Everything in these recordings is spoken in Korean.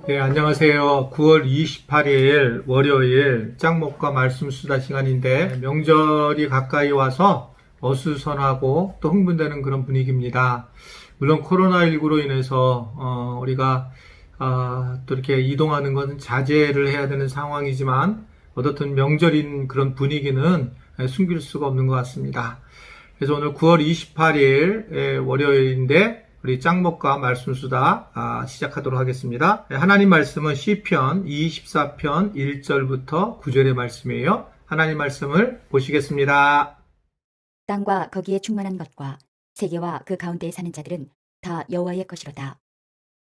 네, 안녕하세요. 9월 28일 월요일 짱목과 말씀 수다 시간인데 명절이 가까이 와서 어수선하고 또 흥분되는 그런 분위기입니다. 물론 코로나19로 인해서 우리가 또 이렇게 이동하는 것은 자제를 해야 되는 상황이지만 어떻든 명절인 그런 분위기는 숨길 수가 없는 것 같습니다. 그래서 오늘 9월 28일 월요일인데 우리 짱목과 말씀 수다 시작하도록 하겠습니다. 하나님 말씀은 시편 24편 1절부터 9절의 말씀이에요. 하나님 말씀을 보시겠습니다. 땅과 거기에 충만한 것과 세계와 그 가운데에 사는 자들은 다 여호와의 것이로다.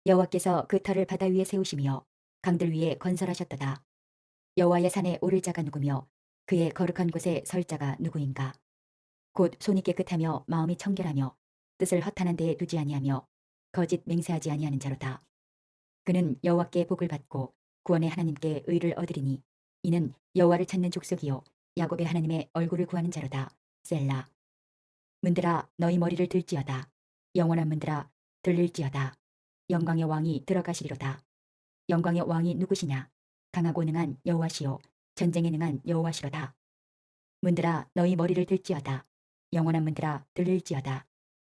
여호와께서 그 터를 바다 위에 세우시며 강들 위에 건설하셨도다. 여호와의 산에 오를 자가 누구며 그의 거룩한 곳에 설 자가 누구인가. 곧 손이 깨끗하며 마음이 청결하며 뜻을 허탄한 데에 두지 아니하며 거짓 맹세하지 아니하는 자로다. 그는 여호와께 복을 받고 구원의 하나님께 의를 얻으리니 이는 여호와를 찾는 족속이요 야곱의 하나님의 얼굴을 구하는 자로다. 셀라. 문들아 너희 머리를 들지어다. 영원한 문들아 들릴지어다. 영광의 왕이 들어가시리로다. 영광의 왕이 누구시냐. 강하고 능한 여호와시요 전쟁에 능한 여호와시로다. 문들아 너희 머리를 들지어다. 영원한 문들아 들릴지어다.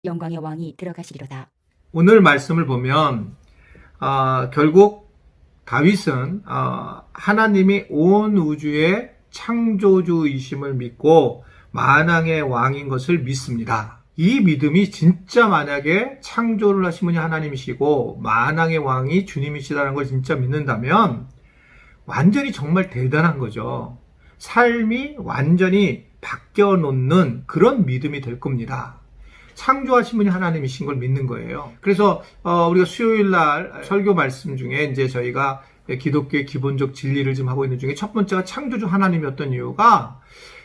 영광의 왕이 들어가시리로다. 오늘 말씀을 보면 결국 다윗은 하나님이 온 우주의 창조주이심을 믿고 만왕의 왕인 것을 믿습니다. 이 믿음이 진짜 만약에 창조를 하신 분이 하나님이시고 만왕의 왕이 주님이시다는 걸 진짜 믿는다면 완전히 정말 대단한 거죠. 삶이 완전히 바뀌어 놓는 그런 믿음이 될 겁니다. 창조하신 분이 하나님이신 걸 믿는 거예요. 그래서 우리가 수요일 날 설교 말씀 중에 이제 저희가 기독교의 기본적 진리를 좀 하고 있는 중에 첫 번째가 창조주 하나님이었던 이유가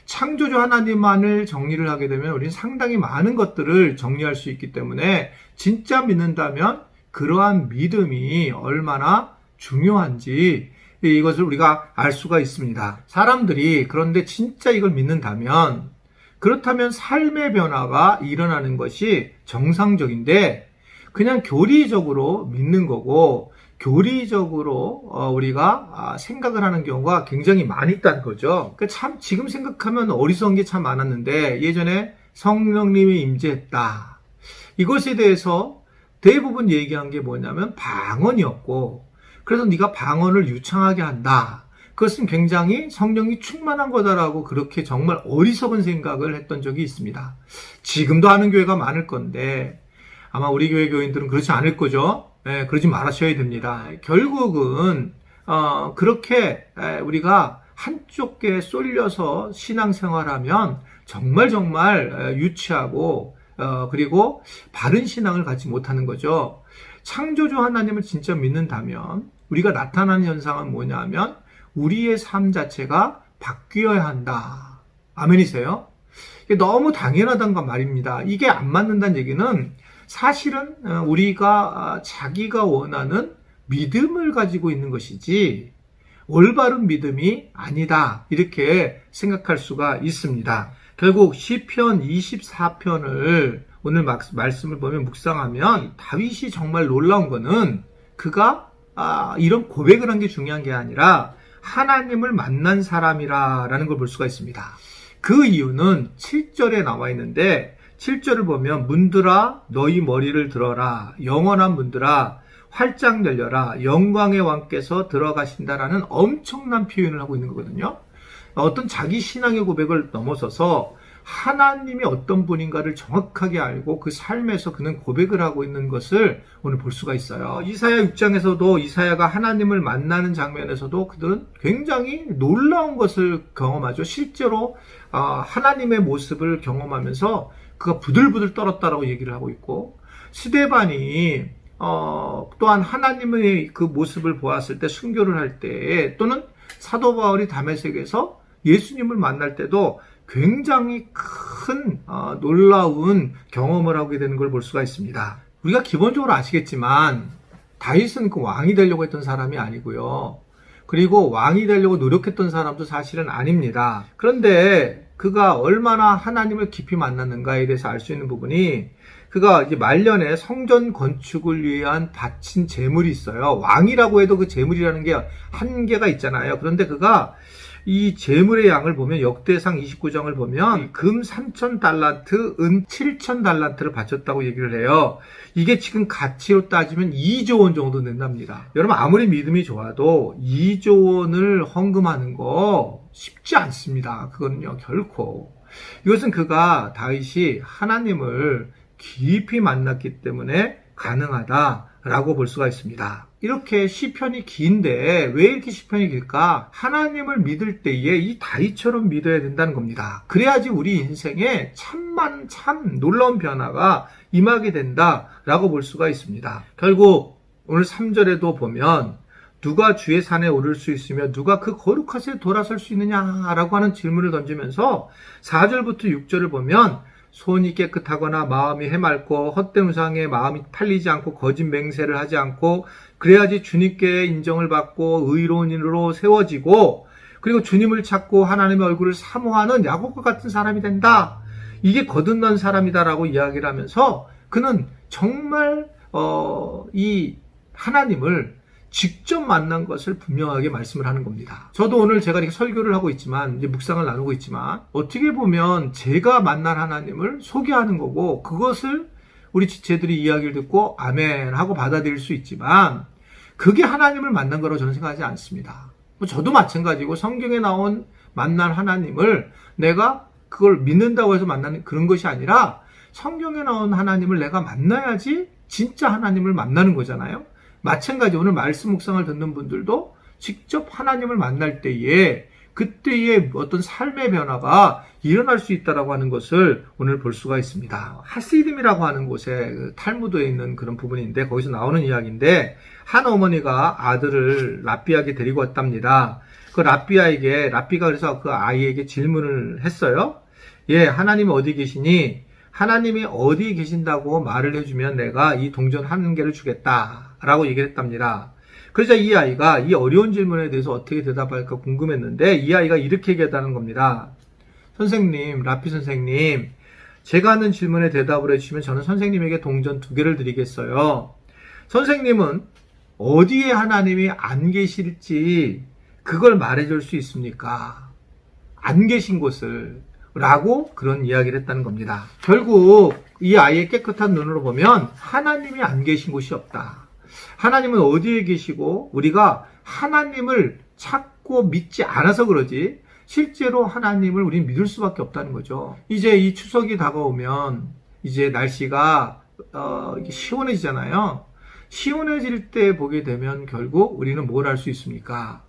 창조주 하나님만을 정리를 하게 되면 우리는 상당히 많은 것들을 정리할 수 있기 때문에 진짜 믿는다면 그러한 믿음이 얼마나 중요한지 이것을 우리가 알 수가 있습니다. 사람들이 그런데 진짜 이걸 믿는다면 그렇다면 삶의 변화가 일어나는 것이 정상적인데 그냥 교리적으로 믿는 거고 교리적으로 우리가 생각을 하는 경우가 굉장히 많이 있다는 거죠. 그러니까 참 지금 생각하면 어리석은 게 참 많았는데 예전에 성령님이 임재했다. 이것에 대해서 대부분 얘기한 게 뭐냐면 방언이었고 그래서 네가 방언을 유창하게 한다. 그것은 굉장히 성령이 충만한 거다라고 그렇게 정말 어리석은 생각을 했던 적이 있습니다. 지금도 하는 교회가 많을 건데 아마 우리 교회 교인들은 그렇지 않을 거죠. 네, 그러지 말아셔야 됩니다. 결국은 그렇게 우리가 한쪽에 쏠려서 신앙생활하면 정말 유치하고 그리고 바른 신앙을 갖지 못하는 거죠. 창조주 하나님을 진짜 믿는다면 우리가 나타나는 현상은 뭐냐면 우리의 삶 자체가 바뀌어야 한다. 아멘이세요? 이게 너무 당연하단 거 말입니다. 이게 안 맞는다는 얘기는 사실은 우리가 자기가 원하는 믿음을 가지고 있는 것이지 올바른 믿음이 아니다. 이렇게 생각할 수가 있습니다. 결국 시편 24편을 오늘 말씀을 보면 묵상하면 다윗이 정말 놀라운 거는 그가 이런 고백을 한 게 중요한 게 아니라 하나님을 만난 사람이라는 걸 볼 수가 있습니다. 그 이유는 7절에 나와 있는데 7절을 보면 문들아 너희 머리를 들어라 영원한 문들아 활짝 열려라 영광의 왕께서 들어가신다라는 엄청난 표현을 하고 있는 거거든요. 어떤 자기 신앙의 고백을 넘어서서 하나님이 어떤 분인가를 정확하게 알고 그 삶에서 그는 고백을 하고 있는 것을 오늘 볼 수가 있어요. 이사야 6장에서도 이사야가 하나님을 만나는 장면에서도 그들은 굉장히 놀라운 것을 경험하죠. 실제로 하나님의 모습을 경험하면서 그가 부들부들 떨었다라고 얘기를 하고 있고 스데반이 또한 하나님의 그 모습을 보았을 때 순교를 할 때 또는 사도 바울이 다메섹에서 예수님을 만날 때도 굉장히 큰 놀라운 경험을 하게 되는 걸 볼 수가 있습니다. 우리가 기본적으로 아시겠지만 다윗은 그 왕이 되려고 했던 사람이 아니고요. 그리고 왕이 되려고 노력했던 사람도 사실은 아닙니다. 그런데 그가 얼마나 하나님을 깊이 만났는가에 대해서 알 수 있는 부분이 그가 이제 말년에 성전 건축을 위한 바친 재물이 있어요. 왕이라고 해도 그 재물이라는 게 한계가 있잖아요. 그런데 그가 이 재물의 양을 보면 역대상 29장을 보면 금 3,000달란트, 은 7,000달란트를 바쳤다고 얘기를 해요. 이게 지금 가치로 따지면 2조 원 정도 된답니다. 여러분 아무리 믿음이 좋아도 2조 원을 헌금하는 거 쉽지 않습니다. 그거는요 결코. 이것은 그가 다윗이 하나님을 깊이 만났기 때문에 가능하다라고 볼 수가 있습니다. 이렇게 시편이 긴데 왜 이렇게 시편이 길까? 하나님을 믿을 때에 이 다윗처럼 믿어야 된다는 겁니다. 그래야지 우리 인생에 참 놀라운 변화가 임하게 된다라고 볼 수가 있습니다. 결국 오늘 3절에도 보면 누가 주의 산에 오를 수 있으며 누가 그 거룩하세 돌아설 수 있느냐라고 하는 질문을 던지면서 4절부터 6절을 보면 손이 깨끗하거나 마음이 해맑고 헛된 우상에 마음이 팔리지 않고 거짓 맹세를 하지 않고 그래야지 주님께 인정을 받고 의로운 인으로 세워지고 그리고 주님을 찾고 하나님의 얼굴을 사모하는 야곱과 같은 사람이 된다. 이게 거듭난 사람이다라고 이야기를 하면서 그는 정말 이 하나님을 직접 만난 것을 분명하게 말씀을 하는 겁니다. 저도 오늘 제가 이렇게 설교를 하고 있지만 이제 묵상을 나누고 있지만 어떻게 보면 제가 만난 하나님을 소개하는 거고 그것을 우리 지체들이 이야기를 듣고 아멘 하고 받아들일 수 있지만 그게 하나님을 만난 거라고 저는 생각하지 않습니다. 저도 마찬가지고 성경에 나온 만난 하나님을 내가 그걸 믿는다고 해서 만나는 그런 것이 아니라 성경에 나온 하나님을 내가 만나야지 진짜 하나님을 만나는 거잖아요. 마찬가지 오늘 말씀 묵상을 듣는 분들도 직접 하나님을 만날 때에 그때의 어떤 삶의 변화가 일어날 수 있다라고 하는 것을 오늘 볼 수가 있습니다. 하시딤이라고 하는 곳에 탈무드에 있는 그런 부분인데 거기서 나오는 이야기인데 한 어머니가 아들을 랍비에게 데리고 왔답니다. 그 랍비가 그래서 그 아이에게 질문을 했어요. 예, 하나님은 어디 계시니? 하나님이 어디 계신다고 말을 해주면 내가 이 동전 한 개를 주겠다라고 얘기를 했답니다. 그러자 이 아이가 이 어려운 질문에 대해서 어떻게 대답할까 궁금했는데 이 아이가 이렇게 얘기했다는 겁니다. 선생님, 랍비 선생님, 제가 하는 질문에 대답을 해주시면 저는 선생님에게 동전 2개를 드리겠어요. 선생님은 어디에 하나님이 안 계실지 그걸 말해줄 수 있습니까? 안 계신 곳을 라고 그런 이야기를 했다는 겁니다. 결국 이 아이의 깨끗한 눈으로 보면 하나님이 안 계신 곳이 없다. 하나님은 어디에 계시고 우리가 하나님을 찾고 믿지 않아서 그러지 실제로 하나님을 우리는 믿을 수밖에 없다는 거죠. 이제 이 추석이 다가오면 이제 날씨가 시원해지잖아요. 시원해질 때 보게 되면 결국 우리는 뭘 할 수 있습니까?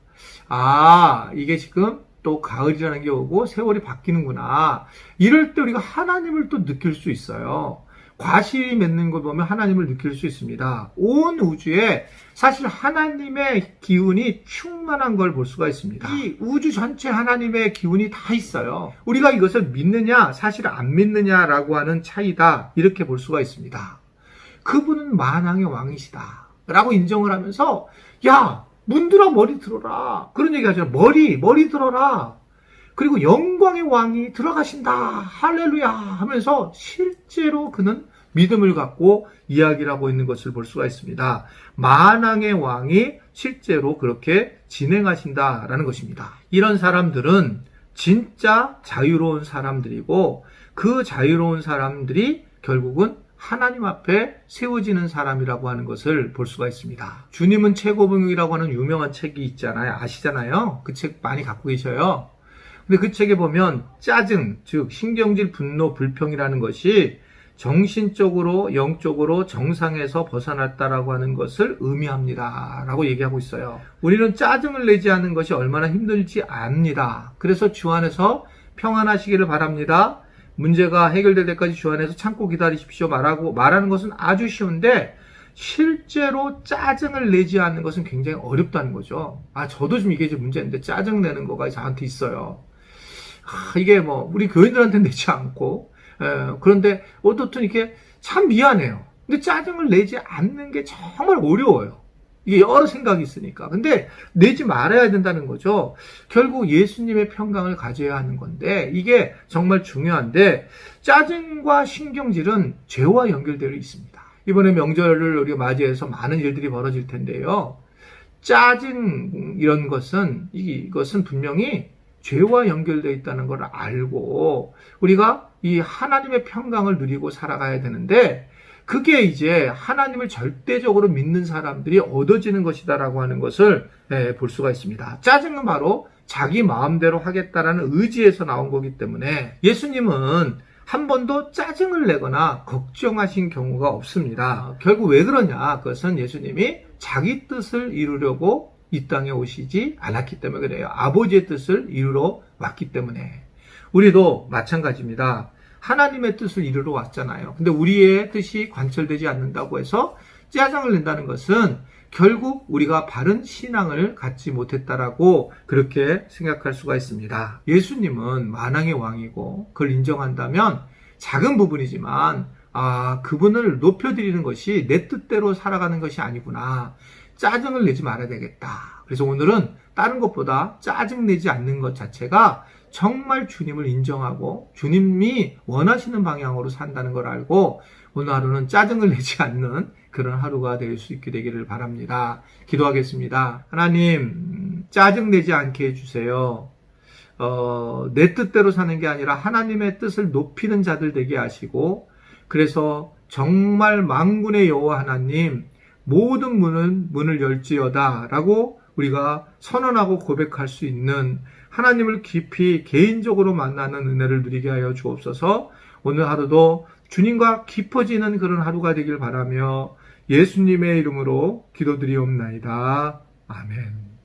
아, 이게 지금 또 가을이라는 게 오고 세월이 바뀌는구나. 이럴 때 우리가 하나님을 또 느낄 수 있어요. 과실이 맺는 걸 보면 하나님을 느낄 수 있습니다. 온 우주에 사실 하나님의 기운이 충만한 걸 볼 수가 있습니다. 이 우주 전체 하나님의 기운이 다 있어요. 우리가 이것을 믿느냐 사실 안 믿느냐라고 하는 차이다. 이렇게 볼 수가 있습니다. 그분은 만왕의 왕이시다 라고 인정을 하면서 야 문들어 머리 들어라. 그런 얘기 하잖아요. 머리 들어라. 그리고 영광의 왕이 들어가신다. 할렐루야 하면서 실제로 그는 믿음을 갖고 이야기를 하고 있는 것을 볼 수가 있습니다. 만왕의 왕이 실제로 그렇게 진행하신다라는 것입니다. 이런 사람들은 진짜 자유로운 사람들이고 그 자유로운 사람들이 결국은 하나님 앞에 세워지는 사람이라고 하는 것을 볼 수가 있습니다. 주님은 최고봉이라고 하는 유명한 책이 있잖아요. 아시잖아요. 그 책 많이 갖고 계셔요. 근데 그 책에 보면 짜증, 즉 신경질, 분노, 불평이라는 것이 정신적으로, 영적으로 정상에서 벗어났다라고 하는 것을 의미합니다. 라고 얘기하고 있어요. 우리는 짜증을 내지 않는 것이 얼마나 힘들지 압니다. 그래서 주 안에서 평안하시기를 바랍니다. 문제가 해결될 때까지 주 안에서 참고 기다리십시오 말하는 것은 아주 쉬운데 실제로 짜증을 내지 않는 것은 굉장히 어렵다는 거죠. 저도 좀 이게 이제 문제인데 짜증 내는 거가 저한테 있어요. 이게 우리 교인들한테 내지 않고 그런데 어떻든 이렇게 참 미안해요. 근데 짜증을 내지 않는 게 정말 어려워요. 이게 여러 생각이 있으니까. 근데 내지 말아야 된다는 거죠. 결국 예수님의 평강을 가져야 하는 건데 이게 정말 중요한데 짜증과 신경질은 죄와 연결되어 있습니다. 이번에 명절을 우리가 맞이해서 많은 일들이 벌어질 텐데요. 짜증 이런 것은 이것은 분명히 죄와 연결되어 있다는 걸 알고 우리가 이 하나님의 평강을 누리고 살아가야 되는데 그게 이제 하나님을 절대적으로 믿는 사람들이 얻어지는 것이다라고 하는 것을 볼 수가 있습니다. 짜증은 바로 자기 마음대로 하겠다라는 의지에서 나온 거기 때문에 예수님은 한 번도 짜증을 내거나 걱정하신 경우가 없습니다. 결국 왜 그러냐? 그것은 예수님이 자기 뜻을 이루려고 이 땅에 오시지 않았기 때문에 그래요. 아버지의 뜻을 이루러 왔기 때문에. 우리도 마찬가지입니다. 하나님의 뜻을 이루러 왔잖아요. 근데 우리의 뜻이 관철되지 않는다고 해서 짜증을 낸다는 것은 결국 우리가 바른 신앙을 갖지 못했다라고 그렇게 생각할 수가 있습니다. 예수님은 만왕의 왕이고 그걸 인정한다면 작은 부분이지만 그분을 높여드리는 것이 내 뜻대로 살아가는 것이 아니구나. 짜증을 내지 말아야 되겠다. 그래서 오늘은 다른 것보다 짜증내지 않는 것 자체가 정말 주님을 인정하고 주님이 원하시는 방향으로 산다는 걸 알고 오늘 하루는 짜증을 내지 않는 그런 하루가 될 수 있게 되기를 바랍니다. 기도하겠습니다. 하나님, 짜증내지 않게 해주세요. 내 뜻대로 사는 게 아니라 하나님의 뜻을 높이는 자들 되게 하시고 그래서 정말 만군의 여호와 하나님 모든 문을 열지어다 라고 우리가 선언하고 고백할 수 있는 하나님을 깊이 개인적으로 만나는 은혜를 누리게 하여 주옵소서. 오늘 하루도 주님과 깊어지는 그런 하루가 되길 바라며 예수님의 이름으로 기도드리옵나이다. 아멘.